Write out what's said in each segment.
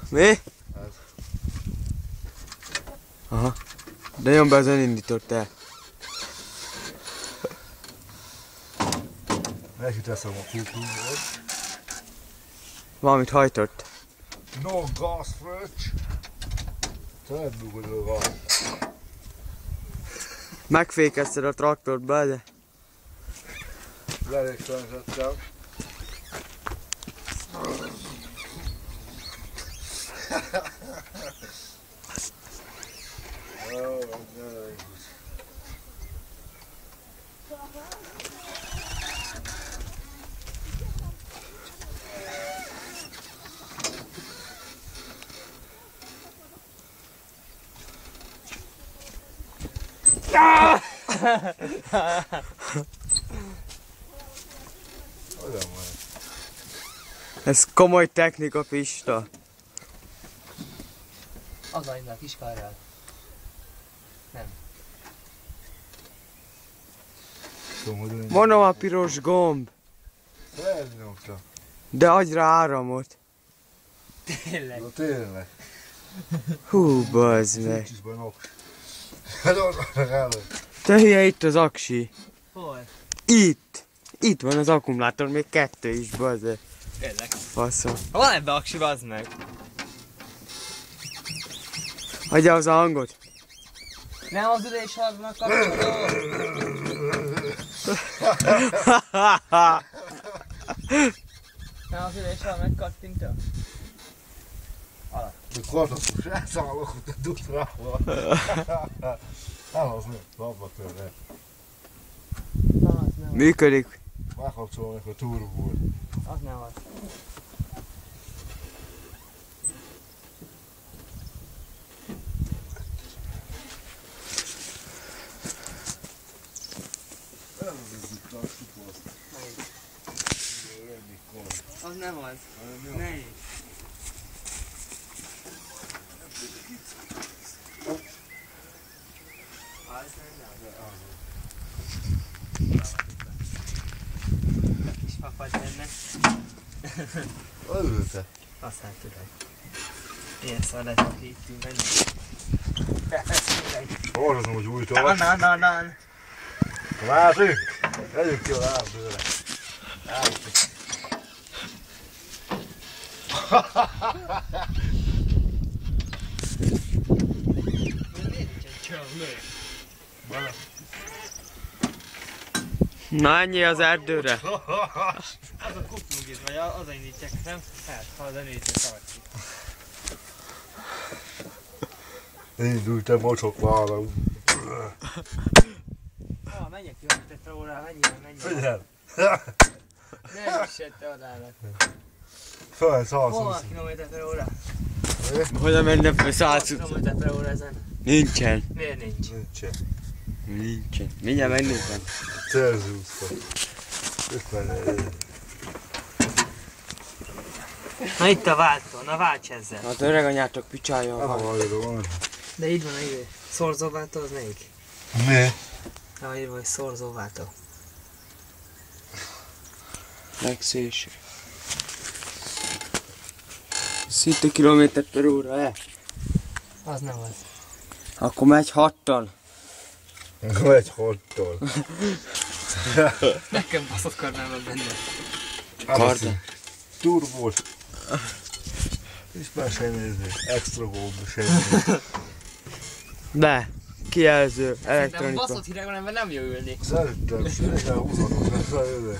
Mi? Ez. Aha. De jön be, az önindított el. Megüteszem a kukurút. Valamit hajtott. No gas fröccs. Teldugod a Megfékezted a traktort be, de... Leréktelenítettem. Ez komoly technika, Pista. Az a kis karral. Nem. Mondom, a piros gomb. Elnyomta. De adj rá áramot. Tényleg. Na tényleg. Hú, bazd meg. Kis banok. Hát orra elő. Te hülye, itt az aksi. Hol? Itt. Itt van az akkumulátor, még 2 is, bazd meg. Tényleg. Faszom. Ha van ebbe aksi, bazd meg. Hagyja az a hangot. Nem az ülésháznak kapcsoló. Nem az ülésháznak megkattintja. De kartaszos elszállok, hogy te tudsz rá volna. Elhozni, abba tőle. Na, az nem. Működik. Megkapcsolom a turbót. Az nem az. Az nem az. Ne. Az nem. Kis papad benne. Örülte. Azt hát tudod. Ilyen szarát, aki itt ül menni. Orrozom, hogy újtól. Na. Lássuk! Vegyük ki a lábőre. Na, ennyi az erdőre. Az a kuplógéz, vagy az a indítják, nem? Hát, ha az a néző tartjuk. Indultam mocsokvára. Menjek kilométerre órá, menjél. Figyelj! Nem is te odállak. Föl, Hol van 120. kilométerre órá? Hogyan menne fel 100? Kilométerre órá ezen? Nincsen. Miért nincs? Nincsen. Mindjárt megnézem. Celsiusba. 54. Na itt a váltó, na válts ezzel. Hát öreg anyátok picsája Nem van. a hajra van. De így van a idő. Szorzóváltó az melyik? Mi? Na írva, hogy szorzóváltó. Legszélső. Szinte kilométer per óra, Az nem az. Akkor megy 6-tal. Megy hottól. Nekem baszott karnál van benne. Karda. Turbós. És már semmi nézni. Extra gomb, semmi. De. Kijelző, Szerintem elektronika. baszott hideg van, nem jó ülni. Szerintem szerintem 20-on lesz a jövő.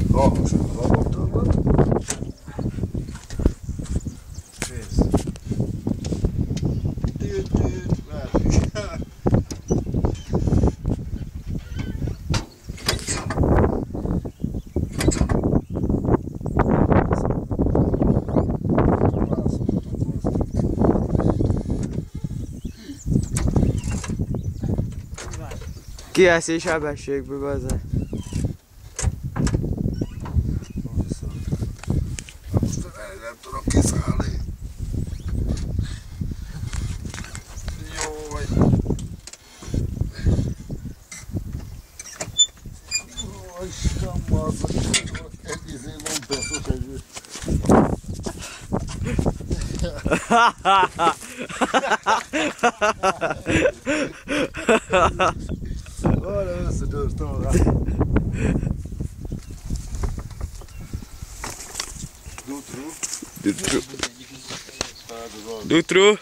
Most az abortolgat. Nézd. Várjuk. Kijelző sebességből bazen. Nem tudok kiszállni. Jó vagy. Ó, Isten, marza, egy izé mondta, egy Arra összedőrt arra. Dutru. Dutru.